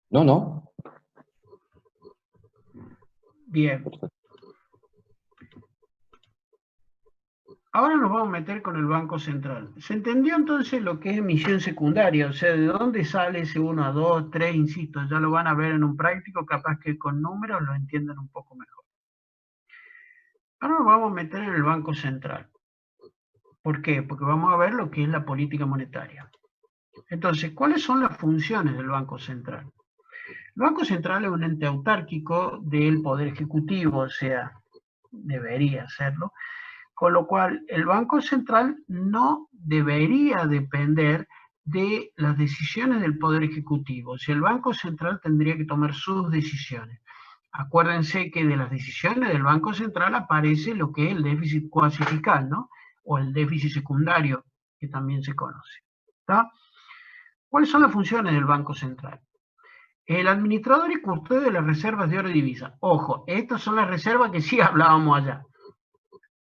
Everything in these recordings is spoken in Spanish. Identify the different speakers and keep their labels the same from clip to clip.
Speaker 1: No, no.
Speaker 2: Bien. Ahora nos vamos a meter con el Banco Central. ¿Se entendió entonces lo que es emisión secundaria? O sea, ¿de dónde sale ese 1 a 2, 3, insisto? Ya lo van a ver en un práctico, capaz que con números lo entiendan un poco mejor. Ahora nos vamos a meter en el Banco Central. ¿Por qué? Porque vamos a ver lo que es la política monetaria. Entonces, ¿cuáles son las funciones del Banco Central? El Banco Central es un ente autárquico del Poder Ejecutivo, o sea, debería serlo, con lo cual el Banco Central no debería depender de las decisiones del Poder Ejecutivo. O sea, el Banco Central tendría que tomar sus decisiones. Acuérdense que de las decisiones del Banco Central aparece lo que es el déficit cuasi fiscal, ¿no? O el déficit secundario, que también se conoce. ¿Está? ¿Cuáles son las funciones del Banco Central? El administrador y custodio de las reservas de oro y divisa. Ojo, estas son las reservas que sí hablábamos allá.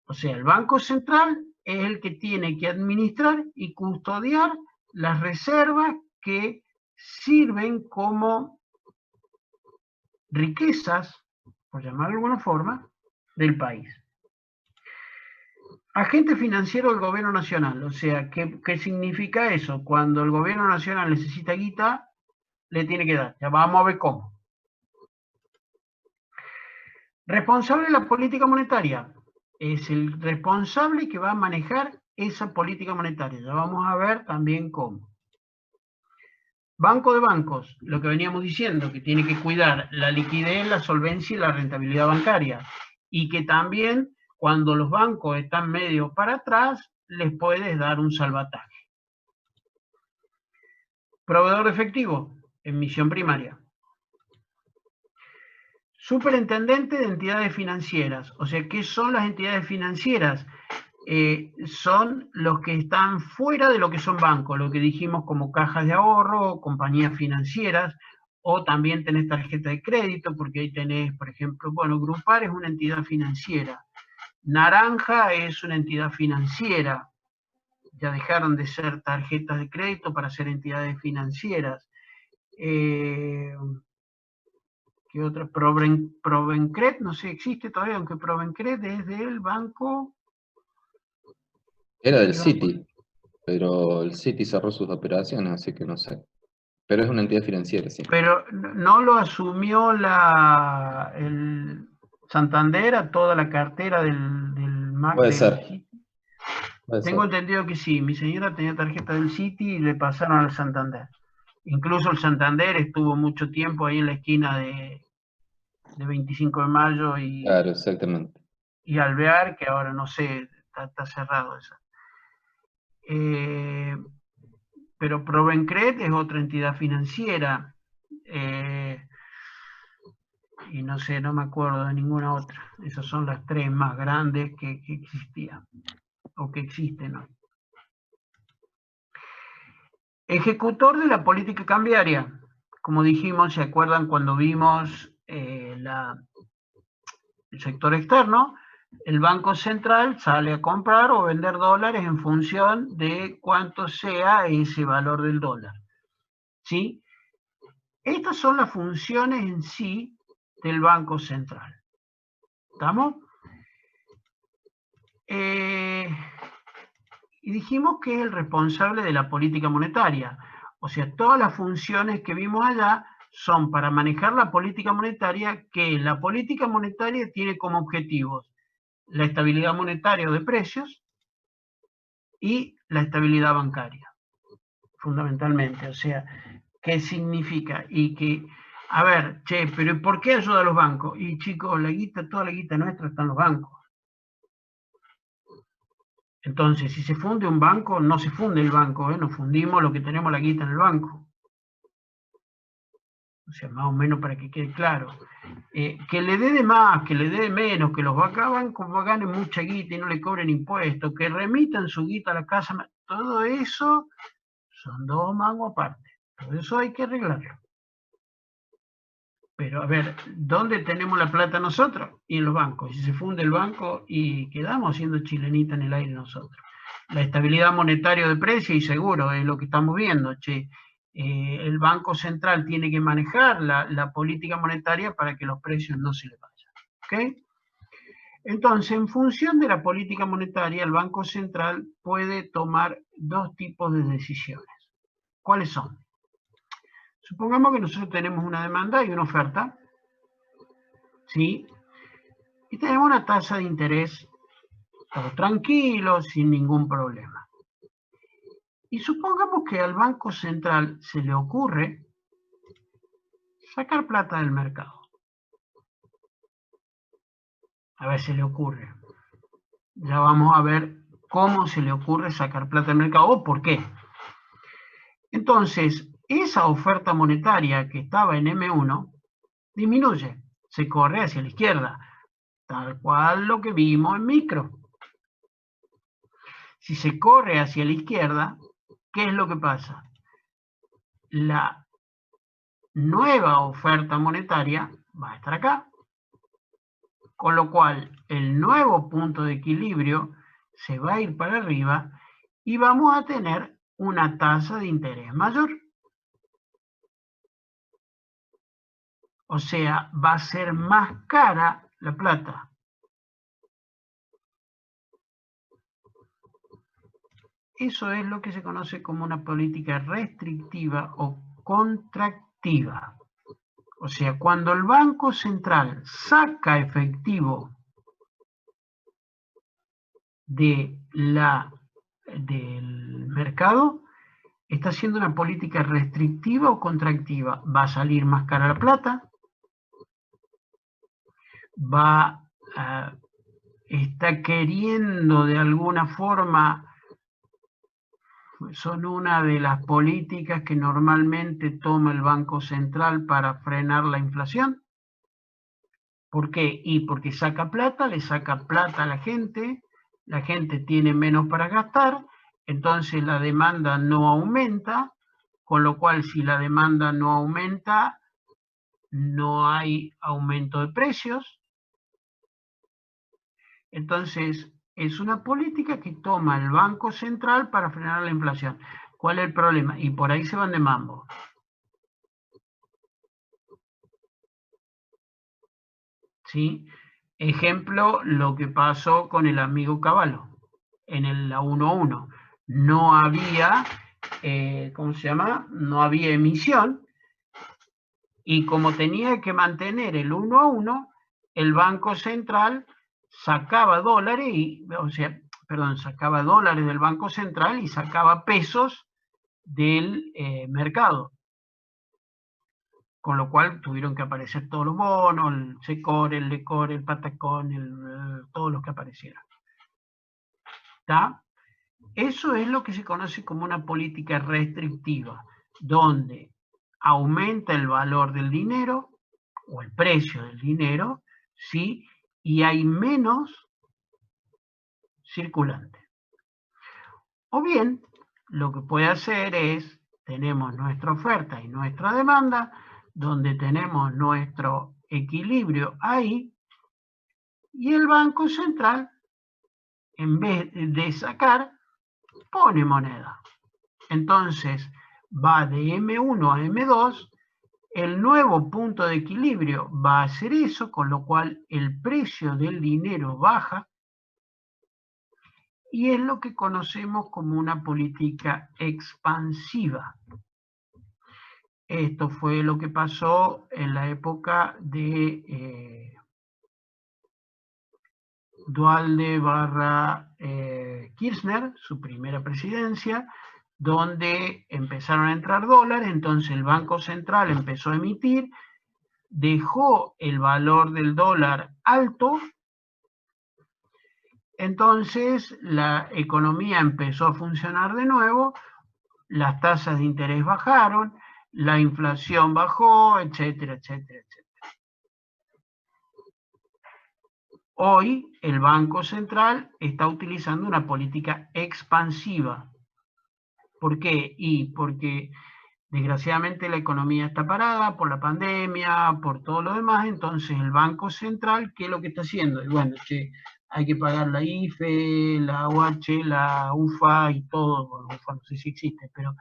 Speaker 2: O sea, el Banco Central es el que tiene que administrar y custodiar las reservas que sirven como riquezas, por llamarlo de alguna forma, del país. Agente financiero del gobierno nacional, o sea, ¿qué significa eso? Cuando el gobierno nacional necesita guita, le tiene que dar. Ya vamos a ver cómo. Responsable de la política monetaria. Es el responsable que va a manejar esa política monetaria. Ya vamos a ver también cómo. Banco de bancos, lo que veníamos diciendo, que tiene que cuidar la liquidez, la solvencia y la rentabilidad bancaria. Y que también, cuando los bancos están medio para atrás, les puedes dar un salvataje. Proveedor de efectivo, emisión primaria. Superintendente de entidades financieras. O sea, ¿qué son las entidades financieras? Son los que están fuera de lo que son bancos, lo que dijimos como cajas de ahorro, compañías financieras, o también tenés tarjeta de crédito, porque ahí tenés, por ejemplo, bueno, Grupar es una entidad financiera, Naranja es una entidad financiera, ya dejaron de ser tarjetas de crédito para ser entidades financieras. ¿Qué otra? Provencred, no sé, existe todavía, aunque Provencred es del banco.
Speaker 1: Era del
Speaker 2: ¿Qué banco?
Speaker 1: Citi, pero el Citi cerró sus operaciones, así que no sé. Pero es una entidad financiera, sí.
Speaker 2: Pero no lo asumió el Santander a toda la cartera
Speaker 1: Puede
Speaker 2: del
Speaker 1: ser,
Speaker 2: Citi.
Speaker 1: puede
Speaker 2: Tengo
Speaker 1: ser.
Speaker 2: entendido que sí, mi señora tenía tarjeta del Citi y le pasaron al Santander. Incluso el Santander estuvo mucho tiempo ahí en la esquina de 25 de mayo
Speaker 1: Claro, exactamente.
Speaker 2: y Alvear, que ahora no sé, está cerrado eso. Pero Provencred es otra entidad financiera. Eh, y no sé, no me acuerdo de ninguna otra. Esas son las tres más grandes que existían o que existen hoy. Ejecutor de la política cambiaria. Como dijimos, ¿se acuerdan cuando vimos el sector externo? El Banco Central sale a comprar o vender dólares en función de cuánto sea ese valor del dólar. ¿Sí? Estas son las funciones en sí del Banco Central. ¿Estamos? Y dijimos que es el responsable de la política monetaria. O sea, todas las funciones que vimos allá son para manejar la política monetaria, que la política monetaria tiene como objetivos la estabilidad monetaria o de precios y la estabilidad bancaria, fundamentalmente. O sea, ¿qué significa? Y que, a ver, che, pero ¿por qué ayuda a los bancos? Y chicos, la guita, toda la guita nuestra está en los bancos. Entonces, si se funde un banco, no se funde el banco, nos fundimos lo que tenemos la guita en el banco. O sea, más o menos para que quede claro. Que le dé de más, que le dé de menos, que los bancos ganen mucha guita y no le cobren impuestos, que remitan su guita a la casa, todo eso son dos mangos aparte. Todo eso hay que arreglarlo. Pero a ver, ¿dónde tenemos la plata nosotros? Y en los bancos. Si se funde el banco y quedamos siendo chilenita en el aire nosotros. La estabilidad monetaria de precios y seguro es lo que estamos viendo, che. el Banco Central tiene que manejar la política monetaria para que los precios no se le vayan. ¿Ok? Entonces, en función de la política monetaria, el Banco Central puede tomar dos tipos de decisiones. ¿Cuáles son? Supongamos que nosotros tenemos una demanda y una oferta, ¿sí? Y tenemos una tasa de interés todo tranquilo, sin ningún problema. Y supongamos que al Banco Central se le ocurre sacar plata del mercado. A ver, se le ocurre. Ya vamos a ver cómo se le ocurre sacar plata del mercado o por qué. Entonces, esa oferta monetaria que estaba en M1 disminuye, se corre hacia la izquierda, tal cual lo que vimos en micro. Si se corre hacia la izquierda, ¿qué es lo que pasa? La nueva oferta monetaria va a estar acá, con lo cual el nuevo punto de equilibrio se va a ir para arriba y vamos a tener una tasa de interés mayor. O sea, va a ser más cara la plata. Eso es lo que se conoce como una política restrictiva o contractiva. O sea, cuando el Banco Central saca efectivo del mercado, está haciendo una política restrictiva o contractiva. Va a salir más cara la plata, está queriendo de alguna forma, son una de las políticas que normalmente toma el Banco Central para frenar la inflación. ¿Por qué? Y porque saca plata, le saca plata a la gente tiene menos para gastar, entonces la demanda no aumenta, con lo cual si la demanda no aumenta, no hay aumento de precios. Entonces, es una política que toma el Banco Central para frenar la inflación. ¿Cuál es el problema? Y por ahí se van de mambo. ¿Sí? Ejemplo, lo que pasó con el amigo Cavallo en la 1.1. No había, ¿cómo se llama? No había emisión. Y como tenía que mantener el 1.1, el Banco Central sacaba dólares, sacaba dólares del Banco Central y sacaba pesos del mercado. Con lo cual tuvieron que aparecer todos los bonos, el SECOR, el LECOR, el PATACON, todos los que aparecieron. ¿Está? Eso es lo que se conoce como una política restrictiva, donde aumenta el valor del dinero o el precio del dinero, ¿sí? Y hay menos circulante. O bien, lo que puede hacer es, tenemos nuestra oferta y nuestra demanda, donde tenemos nuestro equilibrio ahí, y el Banco Central, en vez de sacar, pone moneda. Entonces, va de M1 a M2, el nuevo punto de equilibrio va a ser eso, con lo cual el precio del dinero baja, y es lo que conocemos como una política expansiva. Esto fue lo que pasó en la época de Duhalde / Kirchner, su primera presidencia, donde empezaron a entrar dólares, entonces el Banco Central empezó a emitir, dejó el valor del dólar alto, entonces la economía empezó a funcionar de nuevo, las tasas de interés bajaron, la inflación bajó, etcétera, etcétera, etcétera. Hoy el Banco Central está utilizando una política expansiva. ¿Por qué? Y porque desgraciadamente la economía está parada por la pandemia, por todo lo demás, entonces el Banco Central, ¿qué es lo que está haciendo? Y bueno, hay que pagar la IFE, la UH, la UFA y todo, bueno, UFA no sé si existe, pero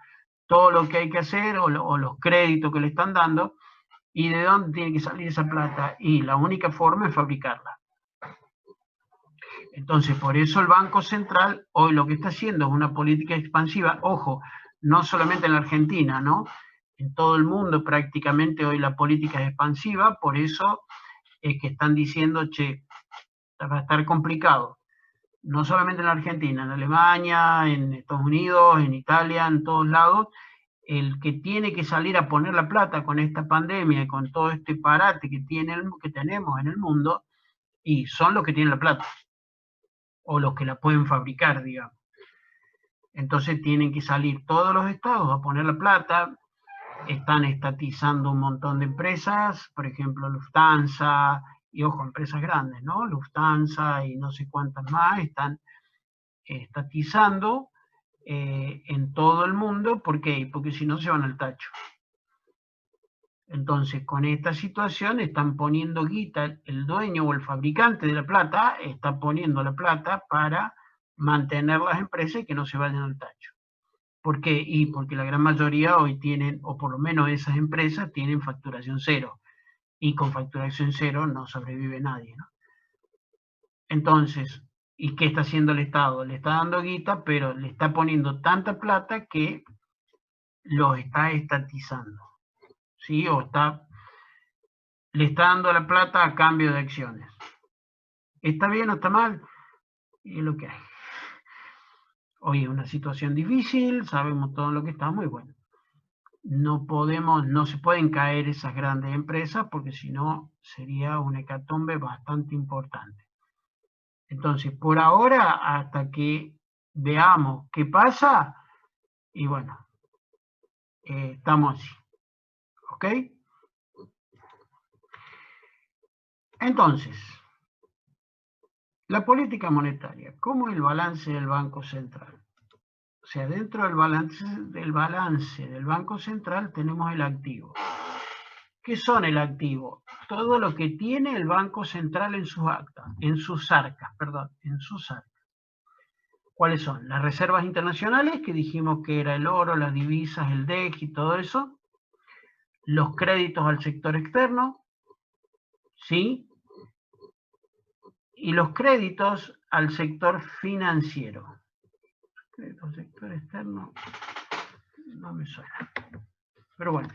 Speaker 2: todo lo que hay que hacer o los créditos que le están dando. ¿Y de dónde tiene que salir esa plata? Y la única forma es fabricarla. Entonces, por eso el Banco Central hoy lo que está haciendo es una política expansiva, ojo, no solamente en la Argentina, ¿no? En todo el mundo prácticamente hoy la política es expansiva, por eso es que están diciendo, che, va a estar complicado. No solamente en la Argentina, en Alemania, en Estados Unidos, en Italia, en todos lados, el que tiene que salir a poner la plata con esta pandemia y con todo este parate que tenemos en el mundo, y son los que tienen la plata, o los que la pueden fabricar, digamos. Entonces tienen que salir todos los estados a poner la plata, están estatizando un montón de empresas, por ejemplo Lufthansa, y ojo, empresas grandes, ¿no? Lufthansa y no sé cuántas más están estatizando en todo el mundo. ¿Por qué? Porque si no se van al tacho. Entonces, con esta situación están poniendo guita, el dueño o el fabricante de la plata está poniendo la plata para mantener las empresas y que no se vayan al tacho. ¿Por qué? Y porque la gran mayoría hoy tienen, o por lo menos esas empresas tienen facturación cero. Y con facturación cero no sobrevive nadie, ¿no? Entonces, ¿y qué está haciendo el Estado? Le está dando guita, pero le está poniendo tanta plata que los está estatizando, ¿sí? O le está dando la plata a cambio de acciones. ¿Está bien o está mal? Es lo que hay. Hoy es una situación difícil, sabemos todo lo que estamos y bueno, no se pueden caer esas grandes empresas porque si no sería una hecatombe bastante importante. Entonces, por ahora, hasta que veamos qué pasa, y bueno, estamos así. ¿Ok? Entonces, la política monetaria, ¿cómo es el balance del Banco Central? O sea, dentro del balance del Banco Central tenemos el activo. ¿Qué son el activo? Todo lo que tiene el Banco Central en sus arcas. ¿Cuáles son? Las reservas internacionales, que dijimos que era el oro, las divisas, el DEC y todo eso. Los créditos al sector externo, ¿sí? Y los créditos al sector financiero. Crédito al sector externo, no me suena. Pero bueno.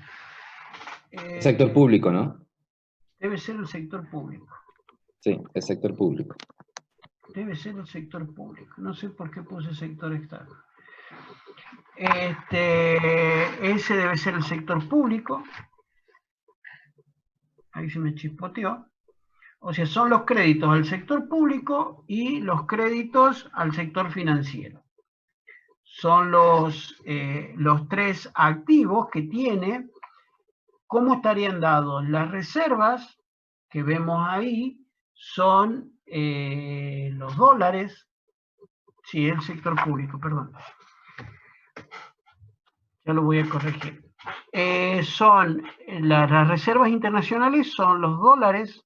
Speaker 1: El sector público, ¿no?
Speaker 2: Debe ser el sector público.
Speaker 1: Sí, el sector público.
Speaker 2: Debe ser el sector público. No sé por qué puse sector externo. Ese debe ser el sector público. Ahí se me chispoteó. O sea, son los créditos al sector público y los créditos al sector financiero. Son los tres activos que tiene. ¿Cómo estarían dados? Las reservas que vemos ahí son los dólares. Sí, el sector público, perdón. Ya lo voy a corregir. Son las reservas internacionales, son los dólares,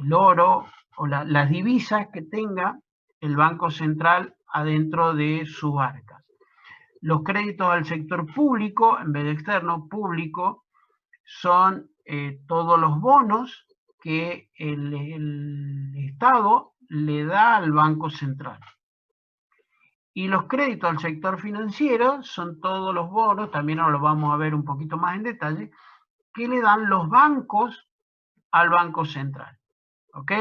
Speaker 2: el oro o las divisas que tenga el Banco Central adentro de sus arcas. Los créditos al sector público, en vez de externo, público, son todos los bonos que el Estado le da al Banco Central. Y los créditos al sector financiero son todos los bonos, también ahora lo vamos a ver un poquito más en detalle, que le dan los bancos al Banco Central. ¿Ok?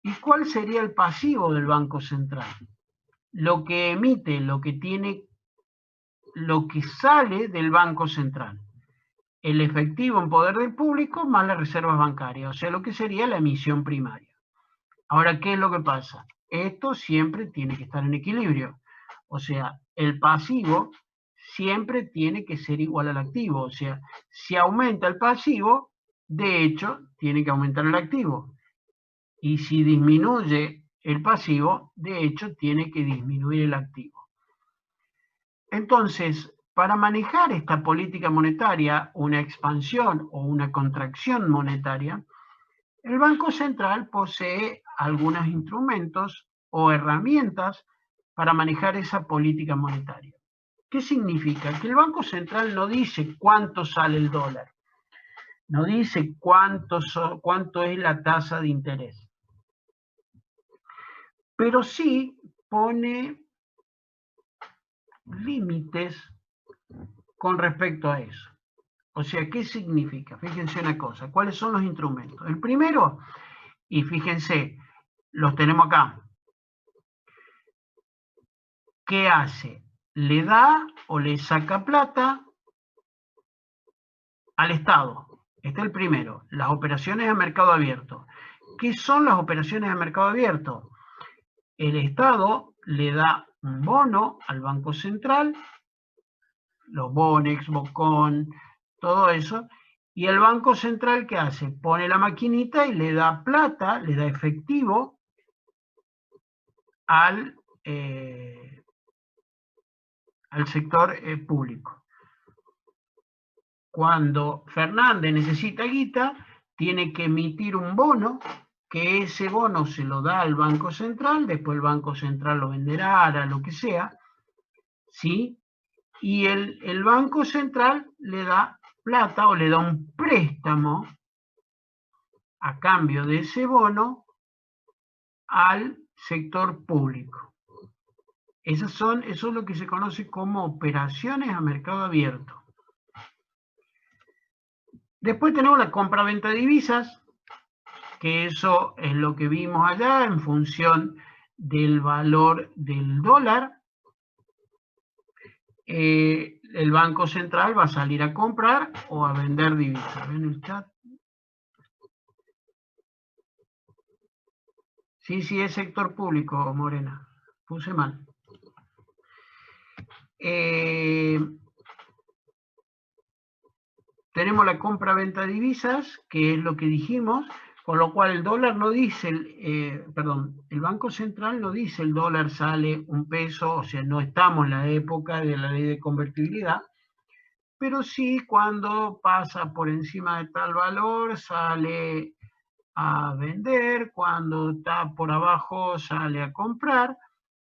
Speaker 2: ¿Y cuál sería el pasivo del Banco Central? Lo que emite, lo que sale del Banco Central. El efectivo en poder del público más las reservas bancarias, o sea, lo que sería la emisión primaria. Ahora, ¿qué es lo que pasa? Esto siempre tiene que estar en equilibrio. O sea, el pasivo siempre tiene que ser igual al activo. O sea, si aumenta el pasivo, de hecho, tiene que aumentar el activo. Y si disminuye el pasivo, de hecho, tiene que disminuir el activo. Entonces, para manejar esta política monetaria, una expansión o una contracción monetaria, el Banco Central posee algunos instrumentos o herramientas para manejar esa política monetaria. ¿Qué significa? Que el Banco Central no dice cuánto sale el dólar, no dice cuánto es la tasa de interés, pero sí pone límites con respecto a eso. O sea, ¿qué significa? Fíjense una cosa, ¿cuáles son los instrumentos? El primero, y fíjense, los tenemos acá. ¿Qué hace? Le da o le saca plata al Estado. Este es el primero, las operaciones a mercado abierto. ¿Qué son las operaciones a mercado abierto? El Estado le da un bono al Banco Central, los Bonex, Bocón, todo eso, y el Banco Central, ¿qué hace? Pone la maquinita y le da plata, le da efectivo al sector público. Cuando Fernández necesita guita, tiene que emitir un bono, que ese bono se lo da al Banco Central, después el Banco Central lo venderá, hará lo que sea, ¿sí? Y el Banco Central le da plata o le da un préstamo a cambio de ese bono al sector público. Eso es lo que se conoce como operaciones a mercado abierto. Después tenemos la compra-venta de divisas, que eso es lo que vimos allá en función del valor del dólar. El Banco Central va a salir a comprar o a vender divisas. ¿Ven el chat? Sí, es sector público, Morena. Puse mal. Tenemos la compra-venta de divisas, que es lo que dijimos, con lo cual el dólar no dice, el Banco Central no dice el dólar sale un peso, o sea, no estamos en la época de la ley de convertibilidad, pero sí cuando pasa por encima de tal valor sale a vender, cuando está por abajo sale a comprar,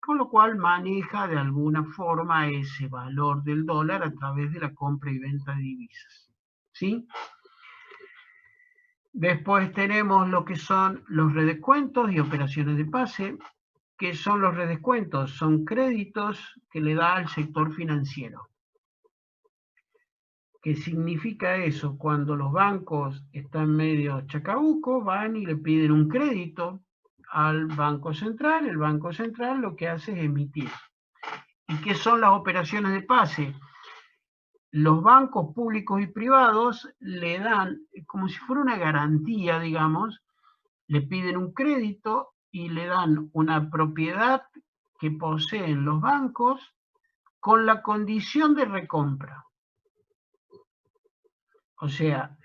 Speaker 2: con lo cual maneja de alguna forma ese valor del dólar a través de la compra y venta de divisas. ¿Sí? Después tenemos lo que son los redescuentos y operaciones de pase. ¿Qué son los redescuentos? Son créditos que le da al sector financiero. ¿Qué significa eso? Cuando los bancos están medio chacabuco, van y le piden un crédito al Banco Central. El Banco Central lo que hace es emitir. ¿Y qué son las operaciones de pase? Los bancos públicos y privados le dan, como si fuera una garantía, digamos, le piden un crédito y le dan una propiedad que poseen los bancos con la condición de recompra. O sea,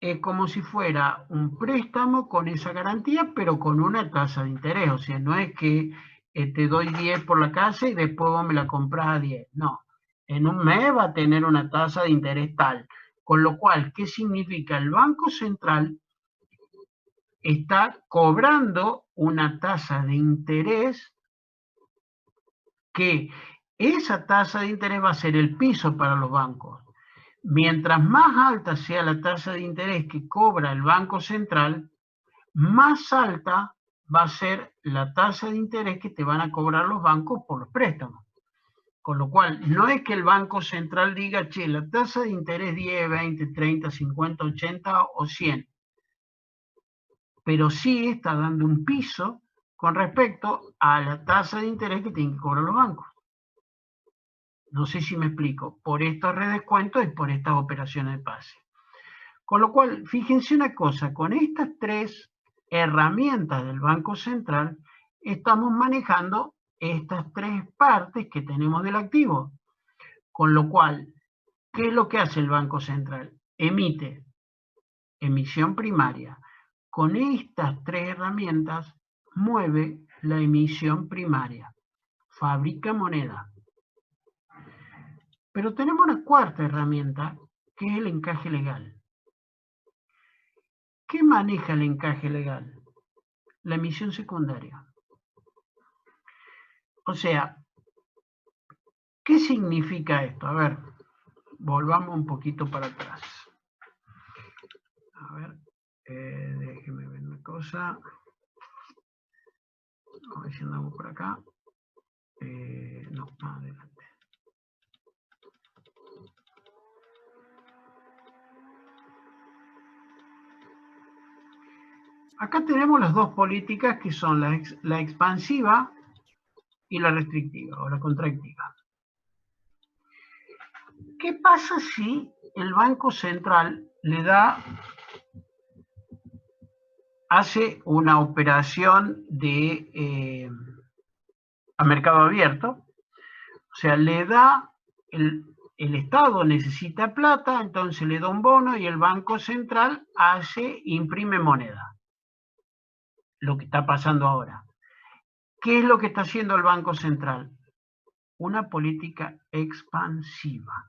Speaker 2: es como si fuera un préstamo con esa garantía, pero con una tasa de interés. O sea, no es que te doy 10 por la casa y después vos me la compras a 10. No, en un mes va a tener una tasa de interés tal. Con lo cual, ¿qué significa? El Banco Central está cobrando una tasa de interés que esa tasa de interés va a ser el piso para los bancos. Mientras más alta sea la tasa de interés que cobra el Banco Central, más alta va a ser la tasa de interés que te van a cobrar los bancos por los préstamos. Con lo cual, no es que el Banco Central diga, che, la tasa de interés 10, 20, 30, 50, 80 o 100. Pero sí está dando un piso con respecto a la tasa de interés que tienen que cobrar los bancos. No sé si me explico, por estos redescuentos y por estas operaciones de pase. Con lo cual, fíjense una cosa, con estas tres herramientas del Banco Central, estamos manejando estas tres partes que tenemos del activo. Con lo cual, ¿qué es lo que hace el Banco Central? Emite emisión primaria. Con estas tres herramientas, mueve la emisión primaria, fabrica moneda. Pero tenemos una cuarta herramienta, que es el encaje legal. ¿Qué maneja el encaje legal? La emisión secundaria. O sea, ¿Qué significa esto? A ver, volvamos un poquito para atrás. A ver, déjeme ver una cosa. A ver si andamos por acá. No, más adelante. Acá tenemos las dos políticas que son la expansiva y la restrictiva o la contractiva. ¿Qué pasa si el Banco Central hace una operación a mercado abierto? O sea, le da, el Estado necesita plata, entonces le da un bono y el Banco Central imprime moneda. Lo que está pasando ahora. ¿Qué es lo que está haciendo el Banco Central? Una política expansiva.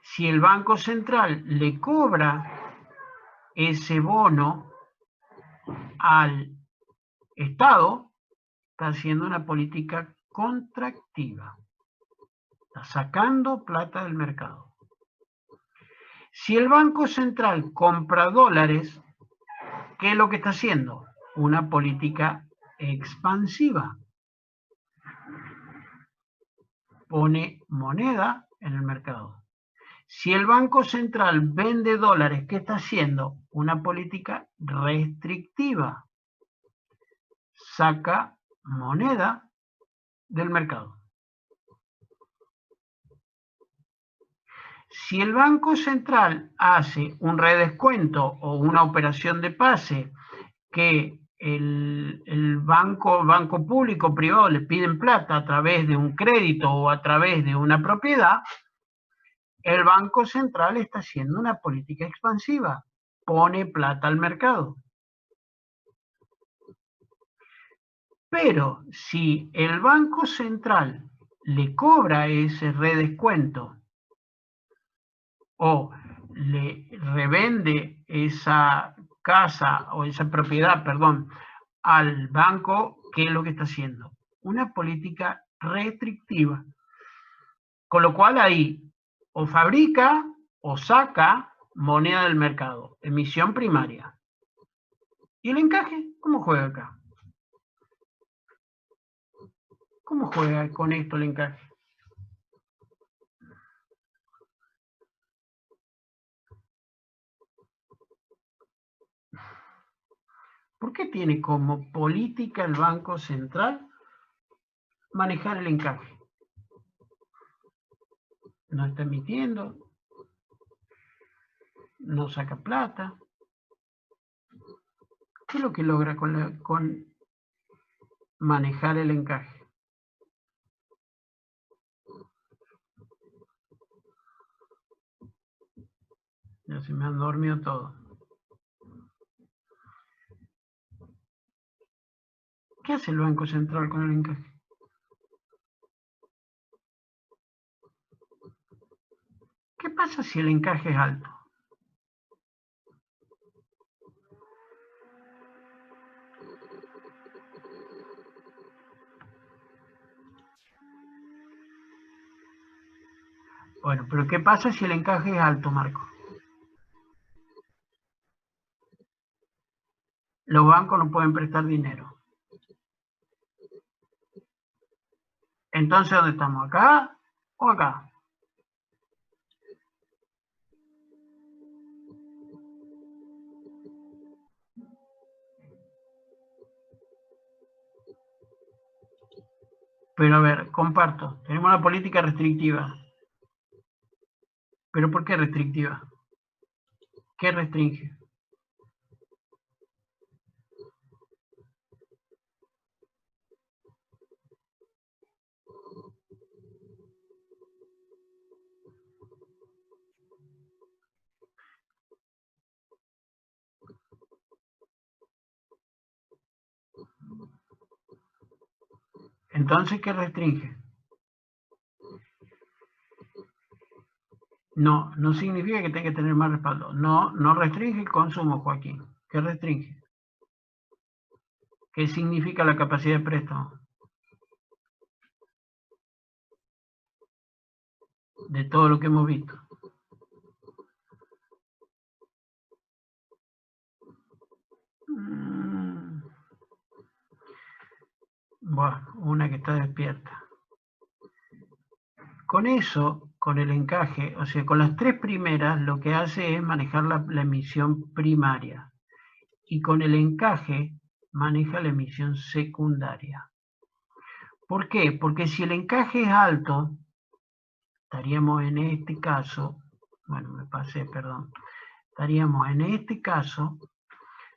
Speaker 2: Si el Banco Central le cobra ese bono al Estado, está haciendo una política contractiva. Está sacando plata del mercado. Si el Banco Central compra dólares, ¿qué es lo que está haciendo? Una política expansiva. Pone moneda en el mercado. Si el Banco Central vende dólares, ¿qué está haciendo? Una política restrictiva. Saca moneda del mercado. Si el Banco Central hace un redescuento o una operación de pase que el banco público o privado le piden plata a través de un crédito o a través de una propiedad, el Banco Central está haciendo una política expansiva, pone plata al mercado. Pero si el Banco Central le cobra ese redescuento o le revende esa casa o esa propiedad, perdón, al banco, ¿qué es lo que está haciendo? Una política restrictiva. Con lo cual ahí o fabrica o saca moneda del mercado, emisión primaria. ¿Y el encaje? ¿Cómo juega acá? ¿Cómo juega con esto el encaje? ¿Por qué tiene como política el Banco Central manejar el encaje? No está emitiendo, no saca plata. ¿Qué es lo que logra con manejar el encaje? Ya se me han dormido todo. ¿Qué hace el Banco Central con el encaje? ¿Qué pasa si el encaje es alto? Bueno, pero ¿qué pasa si el encaje es alto, Marco? Los bancos no pueden prestar dinero. Entonces, ¿dónde estamos? ¿Acá o acá? Pero a ver, comparto. Tenemos una política restrictiva. ¿Pero por qué restrictiva? ¿Qué restringe? Entonces, ¿qué restringe? No, no significa que tenga que tener más respaldo. No, no restringe el consumo, Joaquín. ¿Qué restringe? ¿Qué significa la capacidad de préstamo? de todo lo que hemos visto. Bueno, una que está despierta. Con eso, con el encaje, o sea, con las tres primeras, lo que hace es manejar la emisión primaria. Y con el encaje, maneja la emisión secundaria. ¿Por qué? Porque si el encaje es alto, estaríamos en este caso, bueno, me pasé, perdón, estaríamos en este caso,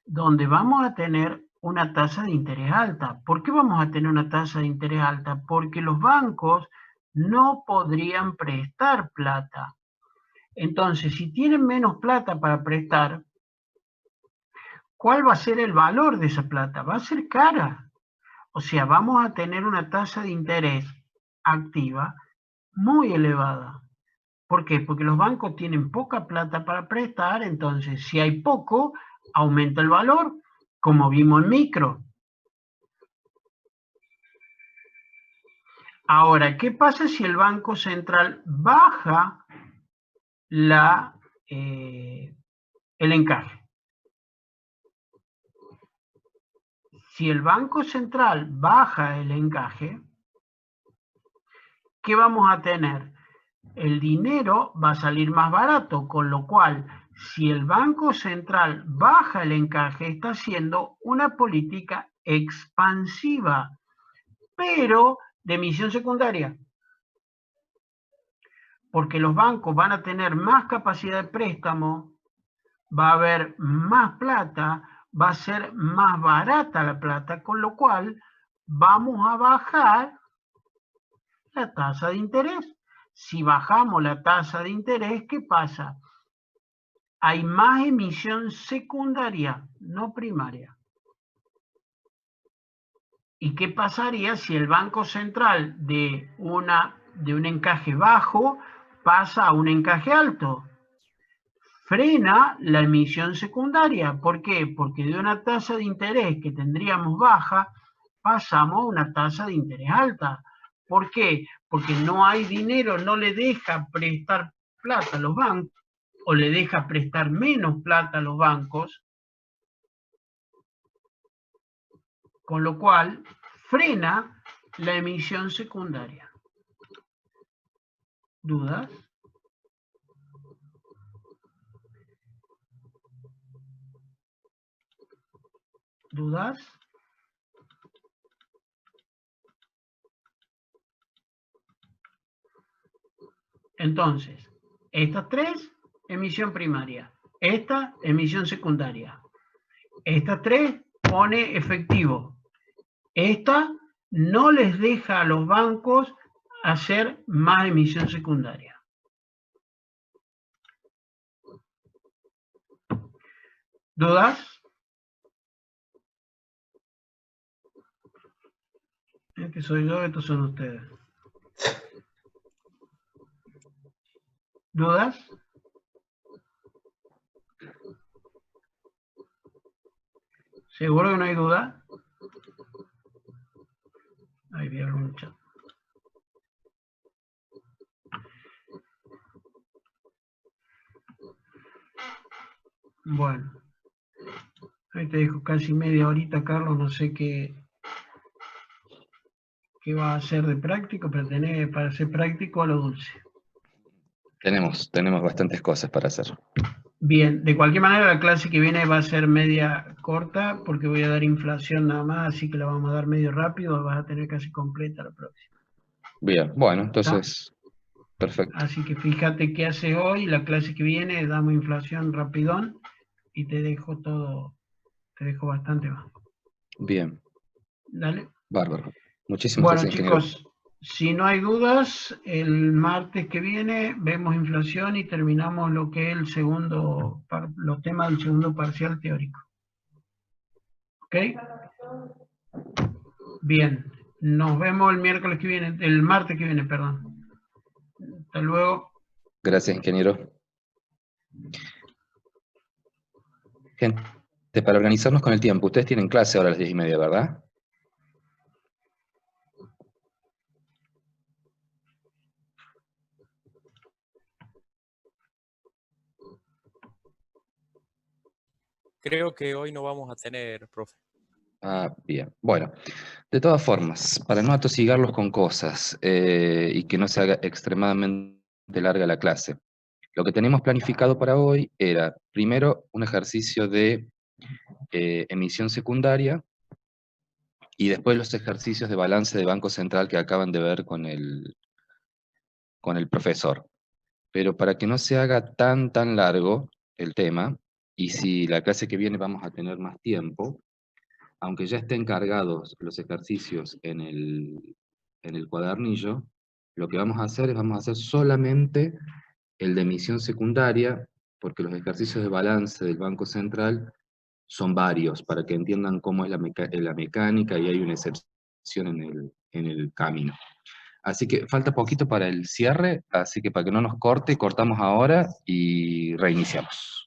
Speaker 2: donde vamos a tener una tasa de interés alta. ¿Por qué vamos a tener una tasa de interés alta? Porque los bancos no podrían prestar plata. Entonces, si tienen menos plata para prestar, ¿cuál va a ser el valor de esa plata? Va a ser cara. O sea, vamos a tener una tasa de interés activa muy elevada. ¿Por qué? Porque los bancos tienen poca plata para prestar, entonces si hay poco, aumenta el valor, como vimos en micro. Ahora, ¿qué pasa si el Banco Central baja el encaje? Si el Banco Central baja el encaje, ¿qué vamos a tener? El dinero va a salir más barato, con lo cual, si el Banco Central baja el encaje, está haciendo una política expansiva, pero de emisión secundaria. Porque los bancos van a tener más capacidad de préstamo, va a haber más plata, va a ser más barata la plata, con lo cual vamos a bajar la tasa de interés. Si bajamos la tasa de interés, ¿qué pasa? Hay más emisión secundaria, no primaria. ¿Y qué pasaría si el Banco Central de un encaje bajo pasa a un encaje alto? Frena la emisión secundaria. ¿Por qué? Porque de una tasa de interés que tendríamos baja, pasamos a una tasa de interés alta. ¿Por qué? Porque no hay dinero, no le deja prestar plata a los bancos, o le deja prestar menos plata a los bancos, con lo cual frena la emisión secundaria. ¿Dudas? ¿Dudas? Entonces, estas tres, emisión primaria. Esta, emisión secundaria. Estas tres, pone efectivo. Esta no les deja a los bancos hacer más emisión secundaria. ¿Dudas? Este soy yo, estos son ustedes. ¿Dudas? ¿Seguro que no hay duda? Ahí vi algún chat. Bueno. Ahí te dejo casi media horita, Carlos. No sé qué va a hacer de práctico, pero tenés para hacer práctico a lo dulce.
Speaker 1: Tenemos bastantes cosas para hacer.
Speaker 2: Bien, de cualquier manera la clase que viene va a ser media corta porque voy a dar inflación nada más, así que la vamos a dar medio rápido, vas a tener casi completa la próxima.
Speaker 1: Bien, bueno, entonces, perfecto.
Speaker 2: Así que fíjate qué haces hoy, la clase que viene damos inflación rapidón y te dejo todo, te dejo bastante más.
Speaker 1: Bien.
Speaker 2: Dale.
Speaker 1: Bárbaro. Muchísimas
Speaker 2: Bueno,
Speaker 1: gracias, ingeniero.
Speaker 2: chicos, si no hay dudas, el martes que viene vemos inflación y terminamos lo que es los temas del segundo parcial teórico. ¿Ok? Bien, nos vemos el martes que viene, perdón. Hasta luego.
Speaker 1: Gracias, ingeniero. Gente, para organizarnos con el tiempo, ustedes tienen clase ahora a las 10:30, ¿verdad?
Speaker 3: Creo que hoy no vamos a tener, profe.
Speaker 1: Ah, bien. Bueno, de todas formas, para no atosigarlos con cosas y que no se haga extremadamente larga la clase, lo que teníamos planificado para hoy era, primero, un ejercicio de emisión secundaria y después los ejercicios de balance de Banco Central que acaban de ver con el profesor. Pero para que no se haga tan largo el tema, y si la clase que viene vamos a tener más tiempo, aunque ya estén cargados los ejercicios en el cuadernillo, lo que vamos a hacer es vamos a hacer solamente el de emisión secundaria, porque los ejercicios de balance del Banco Central son varios, para que entiendan cómo es la mecánica y hay una excepción en el camino. Así que falta poquito para el cierre, así que para que no nos corte, cortamos ahora y reiniciamos.